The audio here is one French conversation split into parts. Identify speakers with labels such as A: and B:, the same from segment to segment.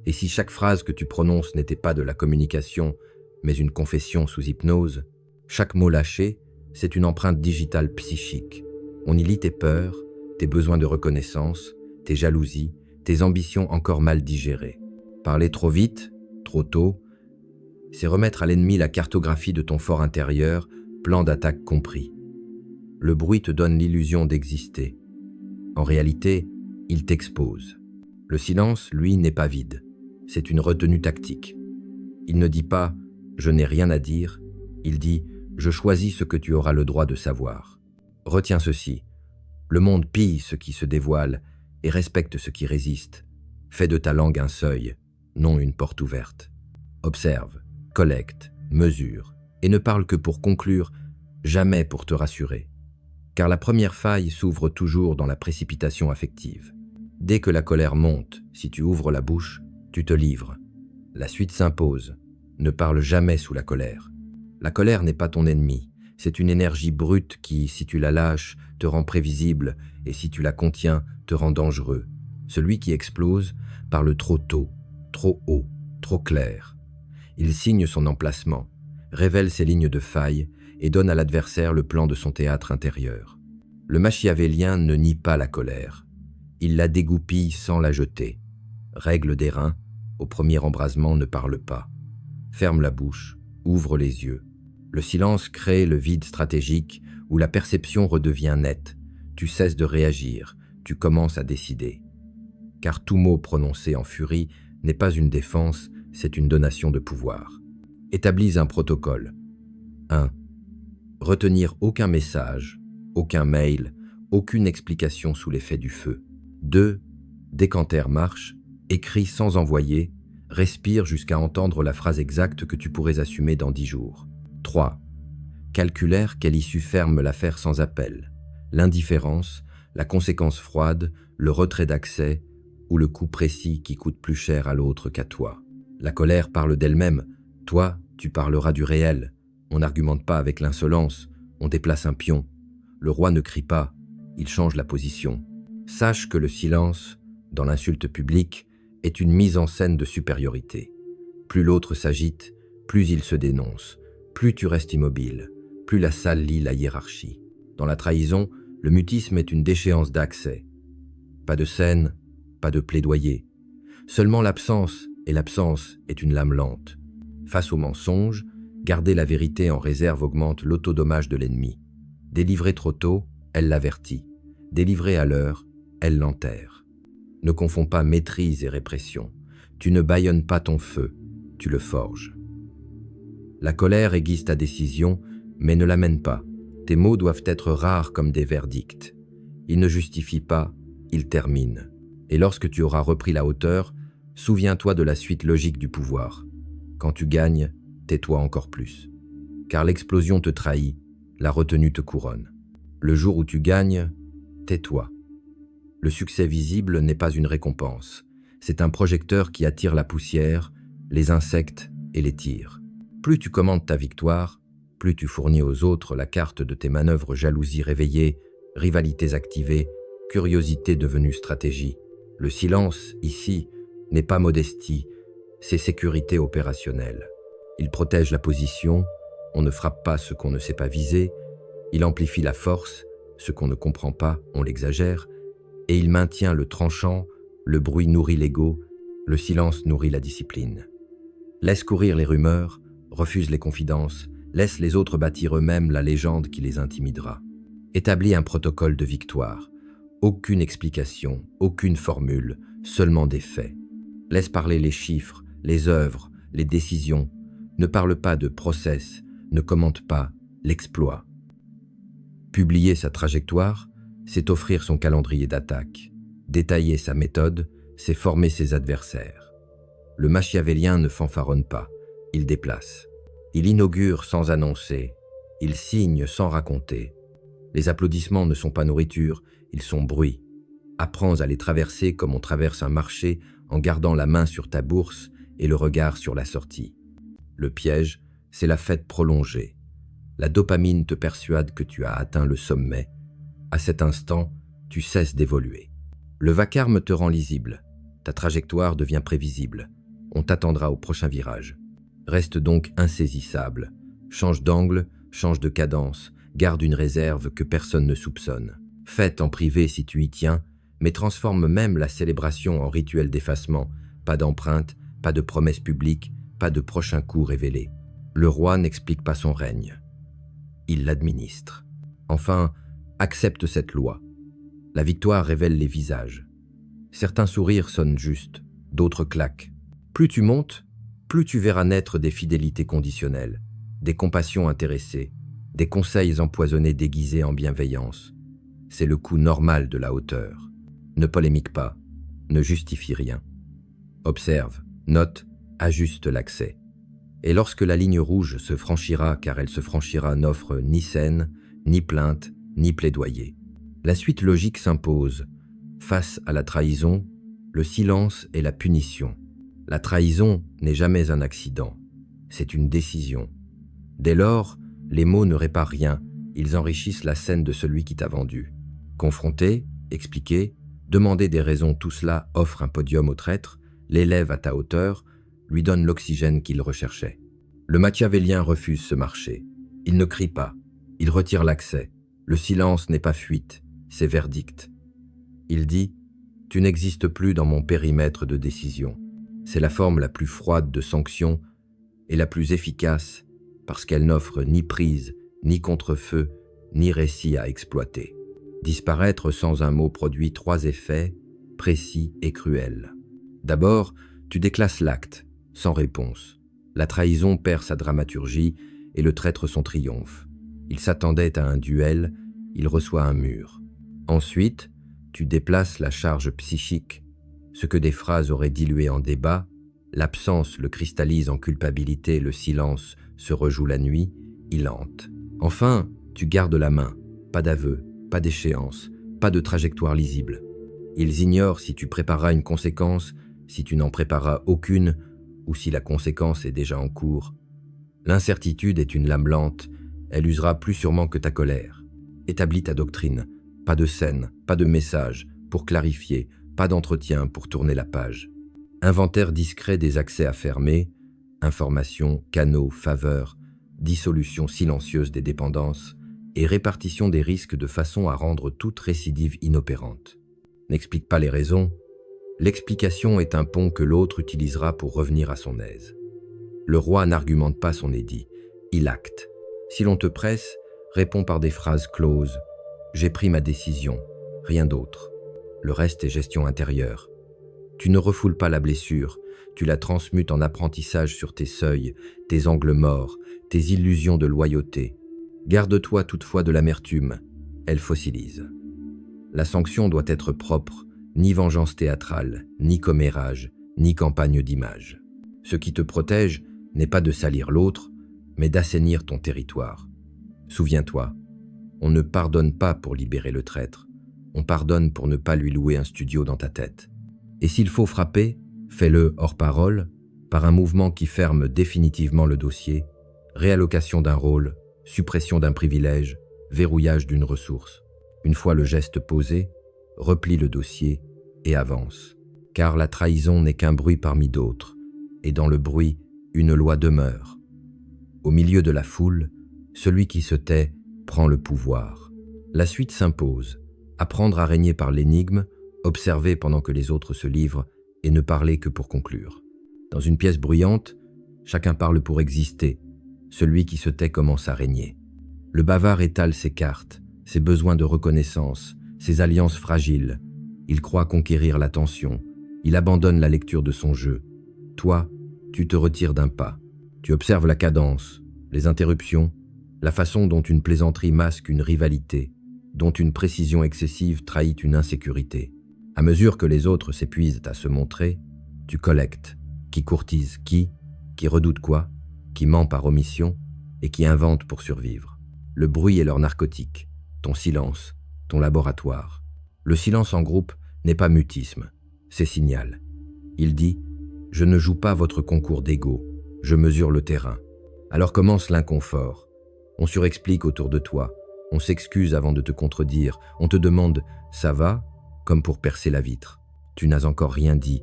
A: Et si chaque phrase que tu prononces n'était pas de la communication, mais une confession sous hypnose, chaque mot lâché, c'est une empreinte digitale psychique. On y lit tes peurs, tes besoins de reconnaissance, tes jalousies, tes ambitions encore mal digérées. Parler trop vite, trop tôt, c'est remettre à l'ennemi la cartographie de ton fort intérieur, plan d'attaque compris. Le bruit te donne l'illusion d'exister. En réalité, il t'expose. Le silence, lui, n'est pas vide. C'est une retenue tactique. Il ne dit pas « je n'ai rien à dire », il dit « je choisis ce que tu auras le droit de savoir ». Retiens ceci, le monde pille ce qui se dévoile et respecte ce qui résiste. Fais de ta langue un seuil, non une porte ouverte. Observe, collecte, mesure, et ne parle que pour conclure, jamais pour te rassurer. Car la première faille s'ouvre toujours dans la précipitation affective. Dès que la colère monte, si tu ouvres la bouche, tu te livres. La suite s'impose. Ne parle jamais sous la colère. La colère n'est pas ton ennemi. C'est une énergie brute qui, si tu la lâches, te rend prévisible et si tu la contiens, te rend dangereux. Celui qui explose parle trop tôt, trop haut, trop clair. Il signe son emplacement, révèle ses lignes de faille et donne à l'adversaire le plan de son théâtre intérieur. Le machiavélien ne nie pas la colère. Il la dégoupille sans la jeter. Règle des reins, au premier embrasement ne parle pas. Ferme la bouche, ouvre les yeux. Le silence crée le vide stratégique où la perception redevient nette. Tu cesses de réagir, tu commences à décider. Car tout mot prononcé en furie n'est pas une défense, c'est une donation de pouvoir. Établis un protocole. 1. Retenir aucun message, aucun mail, aucune explication sous l'effet du feu. 2. Décanter marche, écris sans envoyer, respire jusqu'à entendre la phrase exacte que tu pourrais assumer dans 10 jours. 3. Calculaire quelle issue ferme l'affaire sans appel. L'indifférence, la conséquence froide, le retrait d'accès ou le coup précis qui coûte plus cher à l'autre qu'à toi. La colère parle d'elle-même, toi, tu parleras du réel. On n'argumente pas avec l'insolence, on déplace un pion. Le roi ne crie pas, il change la position. Sache que le silence, dans l'insulte publique, est une mise en scène de supériorité. Plus l'autre s'agite, plus il se dénonce, plus tu restes immobile, plus la salle lit la hiérarchie. Dans la trahison, le mutisme est une déchéance d'accès. Pas de scène, pas de plaidoyer. Seulement l'absence, et l'absence est une lame lente. Face au mensonge, garder la vérité en réserve augmente l'autodommage de l'ennemi. Délivrer trop tôt, elle l'avertit. Délivrer à l'heure, elle l'enterre. Ne confonds pas maîtrise et répression. Tu ne bâillonnes pas ton feu, tu le forges. La colère aiguise ta décision, mais ne l'amène pas. Tes mots doivent être rares comme des verdicts. Ils ne justifient pas, ils terminent. Et lorsque tu auras repris la hauteur, souviens-toi de la suite logique du pouvoir. Quand tu gagnes, tais-toi encore plus. Car l'explosion te trahit, la retenue te couronne. Le jour où tu gagnes, tais-toi. Le succès visible n'est pas une récompense. C'est un projecteur qui attire la poussière, les insectes et les tirs. Plus tu commandes ta victoire, plus tu fournis aux autres la carte de tes manœuvres jalousie réveillée, rivalités activées, curiosité devenue stratégie. Le silence, ici, n'est pas modestie, c'est sécurité opérationnelle. Il protège la position, on ne frappe pas ce qu'on ne sait pas viser, il amplifie la force, ce qu'on ne comprend pas, on l'exagère, et il maintient le tranchant, le bruit nourrit l'ego, le silence nourrit la discipline. Laisse courir les rumeurs, refuse les confidences, laisse les autres bâtir eux-mêmes la légende qui les intimidera. Établis un protocole de victoire. Aucune explication, aucune formule, seulement des faits. Laisse parler les chiffres, les œuvres, les décisions. Ne parle pas de process, ne commente pas l'exploit. Publier sa trajectoire, c'est offrir son calendrier d'attaque. Détailler sa méthode, c'est former ses adversaires. Le machiavélien ne fanfaronne pas, il déplace. Il inaugure sans annoncer, il signe sans raconter. Les applaudissements ne sont pas nourriture, ils sont bruit. Apprends à les traverser comme on traverse un marché en gardant la main sur ta bourse et le regard sur la sortie. Le piège, c'est la fête prolongée. La dopamine te persuade que tu as atteint le sommet. À cet instant, tu cesses d'évoluer. Le vacarme te rend lisible. Ta trajectoire devient prévisible. On t'attendra au prochain virage. Reste donc insaisissable. Change d'angle, change de cadence, garde une réserve que personne ne soupçonne. Fête en privé si tu y tiens, mais transforme même la célébration en rituel d'effacement. Pas d'empreinte, pas de promesses publiques, pas de prochain coup révélé. Le roi n'explique pas son règne. Il l'administre. Enfin, accepte cette loi. La victoire révèle les visages. Certains sourires sonnent justes, d'autres claquent. Plus tu montes, plus tu verras naître des fidélités conditionnelles, des compassions intéressées, des conseils empoisonnés déguisés en bienveillance. C'est le coût normal de la hauteur. Ne polémique pas, ne justifie rien. Observe, note, ajuste l'accès. Et lorsque la ligne rouge se franchira, car elle se franchira, n'offre ni scène, ni plainte, ni plaidoyer. La suite logique s'impose. Face à la trahison, le silence et la punition. La trahison n'est jamais un accident, c'est une décision. Dès lors, les mots ne réparent rien, ils enrichissent la scène de celui qui t'a vendu. Confronter, expliquer, demander des raisons, tout cela offre un podium au traître, l'élève à ta hauteur, lui donne l'oxygène qu'il recherchait. Le machiavélien refuse ce marché. Il ne crie pas, il retire l'accès. Le silence n'est pas fuite, c'est verdict. Il dit « Tu n'existes plus dans mon périmètre de décision ». C'est la forme la plus froide de sanction et la plus efficace parce qu'elle n'offre ni prise, ni contre-feu, ni récit à exploiter. Disparaître sans un mot produit 3 effets précis et cruels. D'abord, tu déclasses l'acte, sans réponse. La trahison perd sa dramaturgie et le traître son triomphe. Il s'attendait à un duel, il reçoit un mur. Ensuite, tu déplaces la charge psychique. Ce que des phrases auraient dilué en débat, l'absence le cristallise en culpabilité, le silence se rejoue la nuit, il hante. Enfin, tu gardes la main, pas d'aveu, pas d'échéance, pas de trajectoire lisible. Ils ignorent si tu prépareras une conséquence, si tu n'en prépareras aucune, ou si la conséquence est déjà en cours. L'incertitude est une lame lente, elle usera plus sûrement que ta colère. Établis ta doctrine, pas de scène, pas de message, pour clarifier, pas d'entretien pour tourner la page. Inventaire discret des accès à fermer, information, canaux, faveurs, dissolution silencieuse des dépendances et répartition des risques de façon à rendre toute récidive inopérante. N'explique pas les raisons, l'explication est un pont que l'autre utilisera pour revenir à son aise. Le roi n'argumente pas son édit, il acte. Si l'on te presse, réponds par des phrases closes. J'ai pris ma décision, rien d'autre. Le reste est gestion intérieure. Tu ne refoules pas la blessure, tu la transmutes en apprentissage sur tes seuils, tes angles morts, tes illusions de loyauté. Garde-toi toutefois de l'amertume, elle fossilise. La sanction doit être propre, ni vengeance théâtrale, ni commérage, ni campagne d'image. Ce qui te protège n'est pas de salir l'autre, mais d'assainir ton territoire. Souviens-toi, on ne pardonne pas pour libérer le traître, on pardonne pour ne pas lui louer un studio dans ta tête. Et s'il faut frapper, fais-le hors parole, par un mouvement qui ferme définitivement le dossier, réallocation d'un rôle, suppression d'un privilège, verrouillage d'une ressource. Une fois le geste posé, replie le dossier et avance. Car la trahison n'est qu'un bruit parmi d'autres, et dans le bruit, une loi demeure. Au milieu de la foule, celui qui se tait prend le pouvoir. La suite s'impose, apprendre à régner par l'énigme, observer pendant que les autres se livrent et ne parler que pour conclure. Dans une pièce bruyante, chacun parle pour exister. Celui qui se tait commence à régner. Le bavard étale ses cartes, ses besoins de reconnaissance, ses alliances fragiles. Il croit conquérir l'attention. Il abandonne la lecture de son jeu. Toi, tu te retires d'un pas. Tu observes la cadence, les interruptions, la façon dont une plaisanterie masque une rivalité, dont une précision excessive trahit une insécurité. À mesure que les autres s'épuisent à se montrer, tu collectes qui courtise qui redoute quoi, qui ment par omission et qui invente pour survivre. Le bruit est leur narcotique, ton silence, ton laboratoire. Le silence en groupe n'est pas mutisme, c'est signal. Il dit « Je ne joue pas votre concours d'ego, je mesure le terrain ». Alors commence l'inconfort. On surexplique autour de toi, on s'excuse avant de te contredire, on te demande « ça va ?» comme pour percer la vitre. Tu n'as encore rien dit,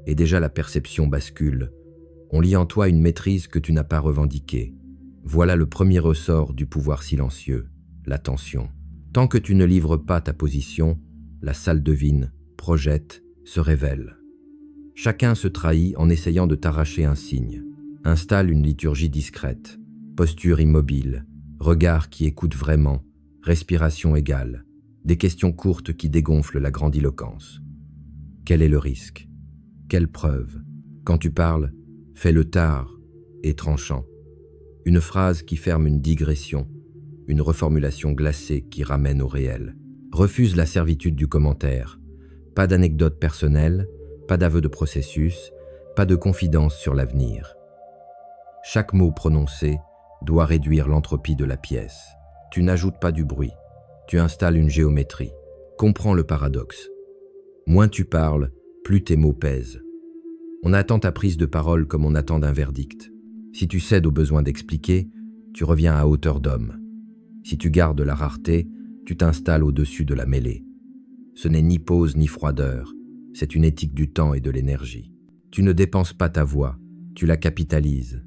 A: et déjà la perception bascule. On lit en toi une maîtrise que tu n'as pas revendiquée. Voilà le premier ressort du pouvoir silencieux, l'attention. Tant que tu ne livres pas ta position, la salle devine, projette, se révèle. Chacun se trahit en essayant de t'arracher un signe. Installe une liturgie discrète, posture immobile, regard qui écoute vraiment, respiration égale, des questions courtes qui dégonflent la grandiloquence. Quel est le risque? Quelle preuve? Quand tu parles, fais-le tard et tranchant. Une phrase qui ferme une digression, une reformulation glacée qui ramène au réel. Refuse la servitude du commentaire. Pas d'anecdote personnelle, pas d'aveu de processus, pas de confidence sur l'avenir. Chaque mot prononcé doit réduire l'entropie de la pièce. Tu n'ajoutes pas du bruit, tu installes une géométrie. Comprends le paradoxe. Moins tu parles, plus tes mots pèsent. On attend ta prise de parole comme on attend d'un verdict. Si tu cèdes au besoin d'expliquer, tu reviens à hauteur d'homme. Si tu gardes la rareté, tu t'installes au-dessus de la mêlée. Ce n'est ni pause ni froideur, c'est une éthique du temps et de l'énergie. Tu ne dépenses pas ta voix, tu la capitalises.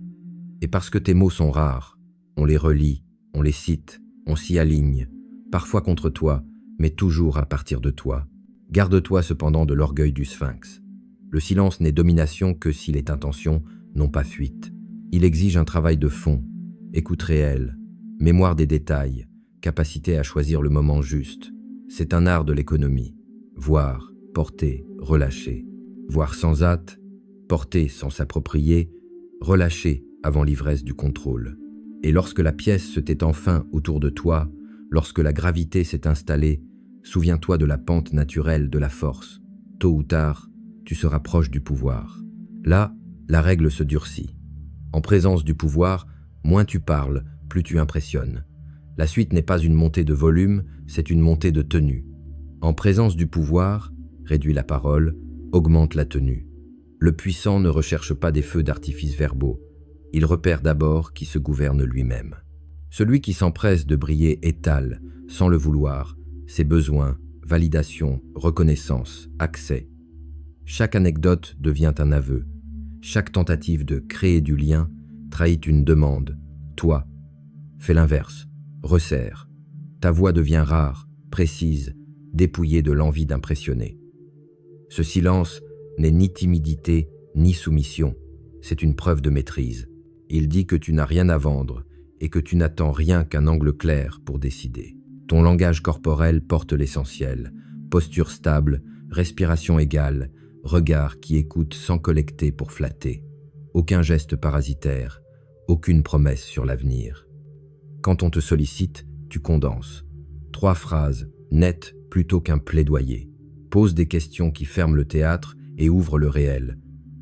A: Et parce que tes mots sont rares, on les relit, on les cite, on s'y aligne, parfois contre toi, mais toujours à partir de toi. Garde-toi cependant de l'orgueil du sphinx. Le silence n'est domination que s'il est intention, non pas fuite. Il exige un travail de fond, écoute réelle, mémoire des détails, capacité à choisir le moment juste. C'est un art de l'économie. Voir, porter, relâcher. Voir sans hâte, porter sans s'approprier, relâcher avant l'ivresse du contrôle. Et lorsque la pièce se tait enfin autour de toi, lorsque la gravité s'est installée, souviens-toi de la pente naturelle de la force. Tôt ou tard, tu seras proche du pouvoir. Là, la règle se durcit. En présence du pouvoir, moins tu parles, plus tu impressionnes. La suite n'est pas une montée de volume, c'est une montée de tenue. En présence du pouvoir, réduit la parole, augmente la tenue. Le puissant ne recherche pas des feux d'artifice verbaux. Il repère d'abord qui se gouverne lui-même. Celui qui s'empresse de briller étale, sans le vouloir, ses besoins, validation, reconnaissance, accès. Chaque anecdote devient un aveu. Chaque tentative de créer du lien trahit une demande. Toi, fais l'inverse, resserre. Ta voix devient rare, précise, dépouillée de l'envie d'impressionner. Ce silence n'est ni timidité, ni soumission. C'est une preuve de maîtrise. Il dit que tu n'as rien à vendre et que tu n'attends rien qu'un angle clair pour décider. Ton langage corporel porte l'essentiel. Posture stable, respiration égale, regard qui écoute sans collecter pour flatter. Aucun geste parasitaire, aucune promesse sur l'avenir. Quand on te sollicite, tu condenses. 3 phrases, nettes plutôt qu'un plaidoyer. Pose des questions qui ferment le théâtre et ouvrent le réel.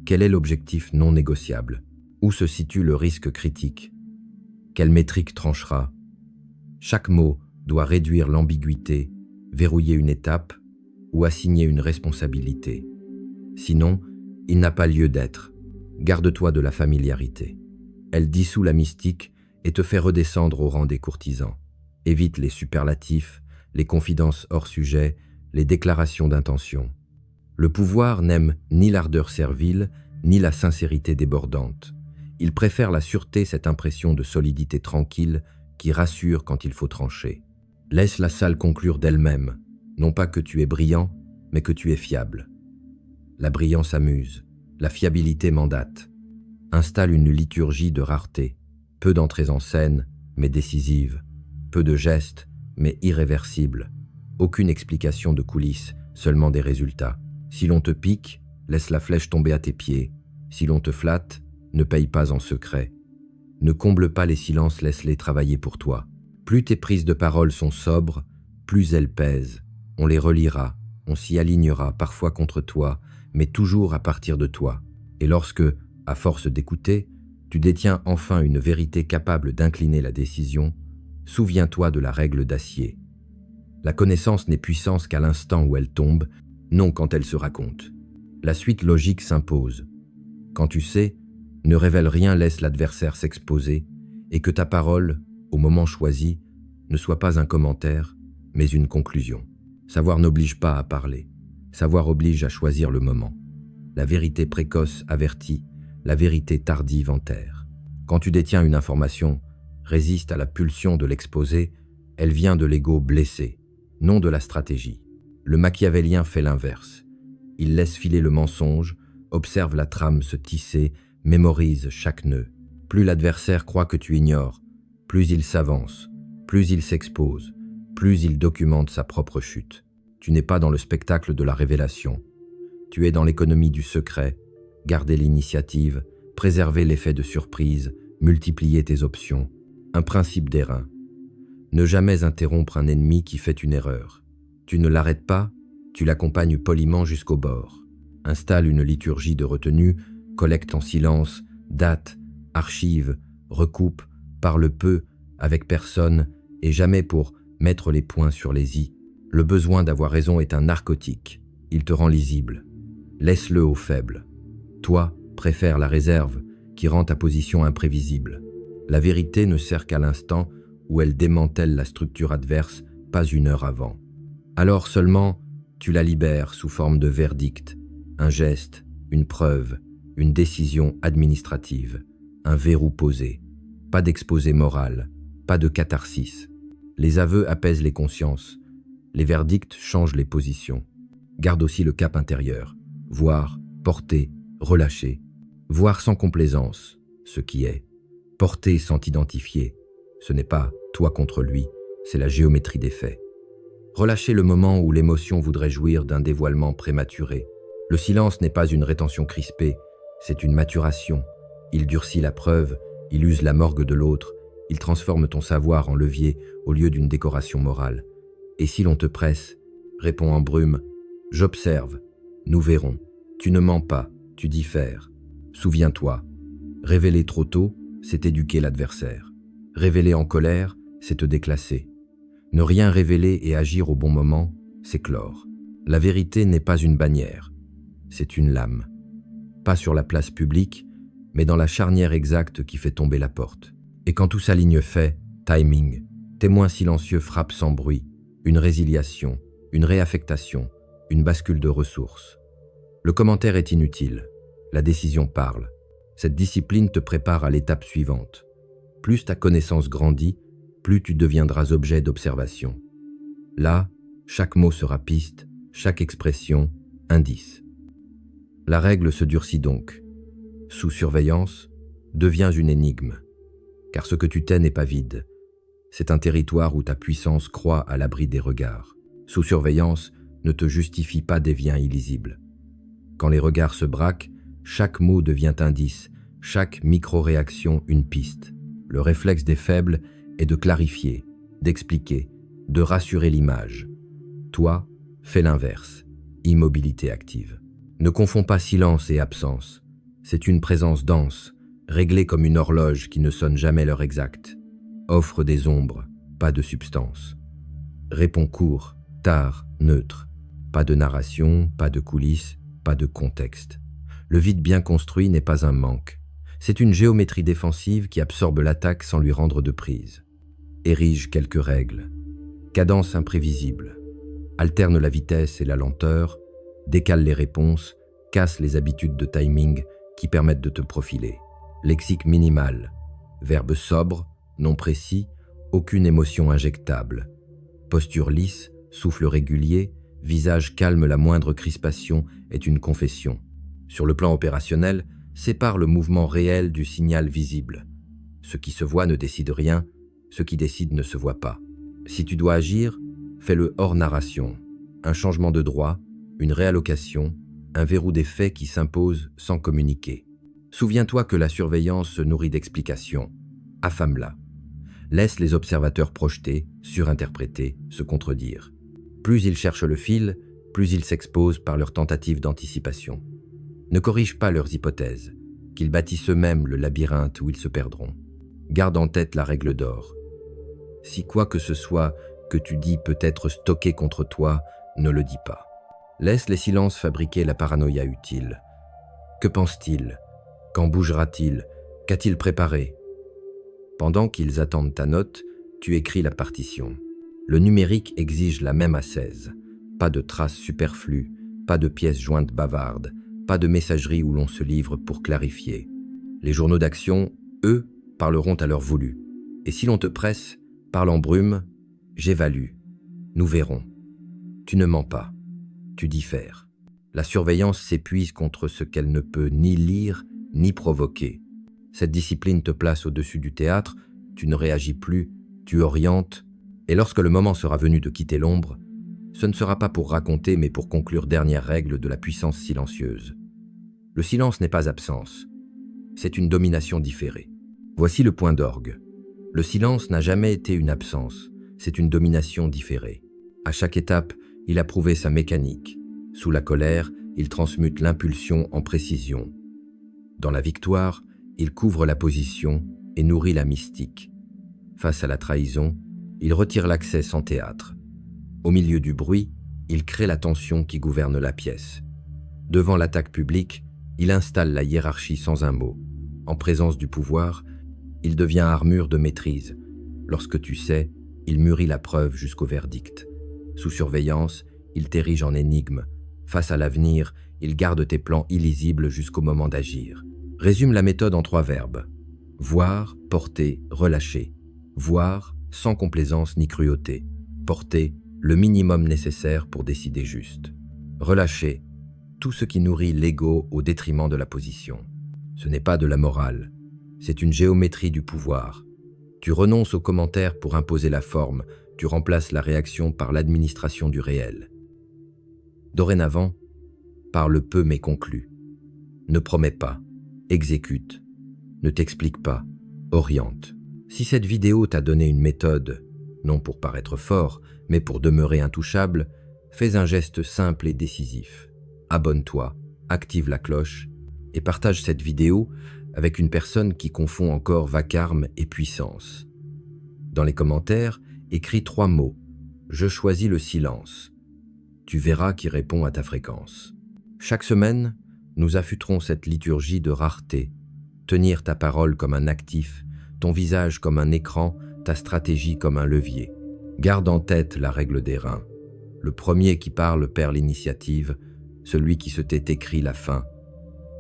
A: Quel est l'objectif non négociable? Où se situe le risque critique? Quelle métrique tranchera? Chaque mot doit réduire l'ambiguïté, verrouiller une étape ou assigner une responsabilité. Sinon, il n'a pas lieu d'être. Garde-toi de la familiarité. Elle dissout la mystique et te fait redescendre au rang des courtisans. Évite les superlatifs, les confidences hors sujet, les déclarations d'intention. Le pouvoir n'aime ni l'ardeur servile, ni la sincérité débordante. Il préfère la sûreté, cette impression de solidité tranquille qui rassure quand il faut trancher. Laisse la salle conclure d'elle-même, non pas que tu es brillant, mais que tu es fiable. La brillance amuse, la fiabilité mandate. Installe une liturgie de rareté, peu d'entrées en scène, mais décisives, peu de gestes, mais irréversibles. Aucune explication de coulisses, seulement des résultats. Si l'on te pique, laisse la flèche tomber à tes pieds. Si l'on te flatte, ne paye pas en secret. Ne comble pas les silences, laisse-les travailler pour toi. Plus tes prises de parole sont sobres, plus elles pèsent. On les relira, on s'y alignera, parfois contre toi, mais toujours à partir de toi. Et lorsque, à force d'écouter, tu détiens enfin une vérité capable d'incliner la décision, souviens-toi de la règle d'acier. La connaissance n'est puissance qu'à l'instant où elle tombe, non quand elle se raconte. La suite logique s'impose. Quand tu sais, ne révèle rien, laisse l'adversaire s'exposer, et que ta parole, au moment choisi, ne soit pas un commentaire, mais une conclusion. Savoir n'oblige pas à parler. Savoir oblige à choisir le moment. La vérité précoce avertit, la vérité tardive enterre. Quand tu détiens une information, résiste à la pulsion de l'exposer, elle vient de l'ego blessé, non de la stratégie. Le machiavélien fait l'inverse. Il laisse filer le mensonge, observe la trame se tisser, mémorise chaque nœud. Plus l'adversaire croit que tu ignores, plus il s'avance, plus il s'expose, plus il documente sa propre chute. Tu n'es pas dans le spectacle de la révélation. Tu es dans l'économie du secret, garder l'initiative, préserver l'effet de surprise, multiplier tes options. Un principe d'airain. Ne jamais interrompre un ennemi qui fait une erreur. Tu ne l'arrêtes pas, tu l'accompagnes poliment jusqu'au bord. Installe une liturgie de retenue, collecte en silence, date, archive, recoupe, parle peu, avec personne, et jamais pour mettre les points sur les i. Le besoin d'avoir raison est un narcotique. Il te rend lisible. Laisse-le aux faibles. Toi, préfère la réserve, qui rend ta position imprévisible. La vérité ne sert qu'à l'instant où elle démantèle la structure adverse, pas une heure avant. Alors seulement, tu la libères sous forme de verdict, un geste, une preuve, une décision administrative, un verrou posé. Pas d'exposé moral, pas de catharsis. Les aveux apaisent les consciences. Les verdicts changent les positions. Garde aussi le cap intérieur. Voir, porter, relâcher. Voir sans complaisance, ce qui est. Porter sans t'identifier. Ce n'est pas toi contre lui, c'est la géométrie des faits. Relâcher le moment où l'émotion voudrait jouir d'un dévoilement prématuré. Le silence n'est pas une rétention crispée, c'est une maturation. Il durcit la preuve, il use la morgue de l'autre, il transforme ton savoir en levier au lieu d'une décoration morale. Et si l'on te presse, réponds en brume, j'observe, nous verrons. Tu ne mens pas, tu diffères. Souviens-toi, révéler trop tôt, c'est éduquer l'adversaire. Révéler en colère, c'est te déclasser. Ne rien révéler et agir au bon moment, c'est clore. La vérité n'est pas une bannière, c'est une lame. Pas sur la place publique, mais dans la charnière exacte qui fait tomber la porte. Et quand tout s'aligne fait, timing, témoin silencieux frappe sans bruit, une résiliation, une réaffectation, une bascule de ressources. Le commentaire est inutile, la décision parle. Cette discipline te prépare à l'étape suivante. Plus ta connaissance grandit, plus tu deviendras objet d'observation. Là, chaque mot sera piste, chaque expression, indice. La règle se durcit donc. Sous surveillance, deviens une énigme. Car ce que tu tais n'est pas vide. C'est un territoire où ta puissance croît à l'abri des regards. Sous surveillance ne te justifie pas des viens illisibles. Quand les regards se braquent, chaque mot devient indice, chaque micro-réaction une piste. Le réflexe des faibles est de clarifier, d'expliquer, de rassurer l'image. Toi, fais l'inverse, immobilité active. Ne confonds pas silence et absence. C'est une présence dense, réglée comme une horloge qui ne sonne jamais l'heure exacte. Offre des ombres, pas de substance. Réponds court, tard, neutre. Pas de narration, pas de coulisses, pas de contexte. Le vide bien construit n'est pas un manque. C'est une géométrie défensive qui absorbe l'attaque sans lui rendre de prise. Érige quelques règles. Cadence imprévisible. Alterne la vitesse et la lenteur, décale les réponses, casse les habitudes de timing qui permettent de te profiler. Lexique minimal. Verbe sobre, non précis, aucune émotion injectable. Posture lisse, souffle régulier, visage calme, la moindre crispation est une confession. Sur le plan opérationnel, sépare le mouvement réel du signal visible. Ce qui se voit ne décide rien, ce qui décide ne se voit pas. Si tu dois agir, fais-le hors narration. Un changement de droit, une réallocation, un verrou des faits qui s'impose sans communiquer. Souviens-toi que la surveillance se nourrit d'explications. Affame-la. Laisse les observateurs projeter, surinterpréter, se contredire. Plus ils cherchent le fil, plus ils s'exposent par leurs tentatives d'anticipation. Ne corrige pas leurs hypothèses, qu'ils bâtissent eux-mêmes le labyrinthe où ils se perdront. Garde en tête la règle d'or. Si quoi que ce soit que tu dis peut être stocké contre toi, ne le dis pas. Laisse les silences fabriquer la paranoïa utile. Que pense-t-il? Quand bougera-t-il? Qu'a-t-il préparé? Pendant qu'ils attendent ta note, tu écris la partition. Le numérique exige la même ascèse. Pas de traces superflues, Pas de pièces jointes bavardes, pas de messagerie où l'on se livre pour clarifier. Les journaux d'action, eux, parleront à l'heure voulue. Et si l'on te presse, parle en brume, j'évalue. Nous verrons. Tu ne mens pas. Tu diffères. La surveillance s'épuise contre ce qu'elle ne peut ni lire ni provoquer. Cette discipline te place au-dessus du théâtre, tu ne réagis plus, tu orientes, et lorsque le moment sera venu de quitter l'ombre, ce ne sera pas pour raconter mais pour conclure dernière règle de la puissance silencieuse. Le silence n'est pas absence, c'est une domination différée. Voici le point d'orgue. Le silence n'a jamais été une absence, c'est une domination différée. À chaque étape, il a prouvé sa mécanique. Sous la colère, il transmute l'impulsion en précision. Dans la victoire, il couvre la position et nourrit la mystique. Face à la trahison, il retire l'accès sans théâtre. Au milieu du bruit, il crée la tension qui gouverne la pièce. Devant l'attaque publique, il installe la hiérarchie sans un mot. En présence du pouvoir, il devient armure de maîtrise. Lorsque tu sais, il mûrit la preuve jusqu'au verdict. Sous surveillance, il t'érige en énigme. Face à l'avenir, il garde tes plans illisibles jusqu'au moment d'agir. Résume la méthode en 3 verbes. Voir, porter, relâcher. Voir, sans complaisance ni cruauté. Porter, le minimum nécessaire pour décider juste. Relâcher, tout ce qui nourrit l'ego au détriment de la position. Ce n'est pas de la morale, c'est une géométrie du pouvoir. Tu renonces aux commentaires pour imposer la forme, tu remplaces la réaction par l'administration du réel. Dorénavant, parle peu mais conclue. Ne promets pas, exécute. Ne t'explique pas, oriente. Si cette vidéo t'a donné une méthode, non pour paraître fort, mais pour demeurer intouchable, fais un geste simple et décisif. Abonne-toi, active la cloche et partage cette vidéo avec une personne qui confond encore vacarme et puissance. Dans les commentaires, écris 3 mots. Je choisis le silence. Tu verras qui répond à ta fréquence. Chaque semaine, nous affûterons cette liturgie de rareté. Tenir ta parole comme un actif, ton visage comme un écran, ta stratégie comme un levier. Garde en tête la règle des reins. Le premier qui parle perd l'initiative, celui qui se tait écrit la fin.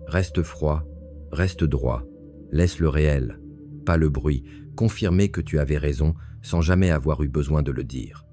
A: Reste froid, reste droit, laisse le réel, pas le bruit, confirmer que tu avais raison sans jamais avoir eu besoin de le dire.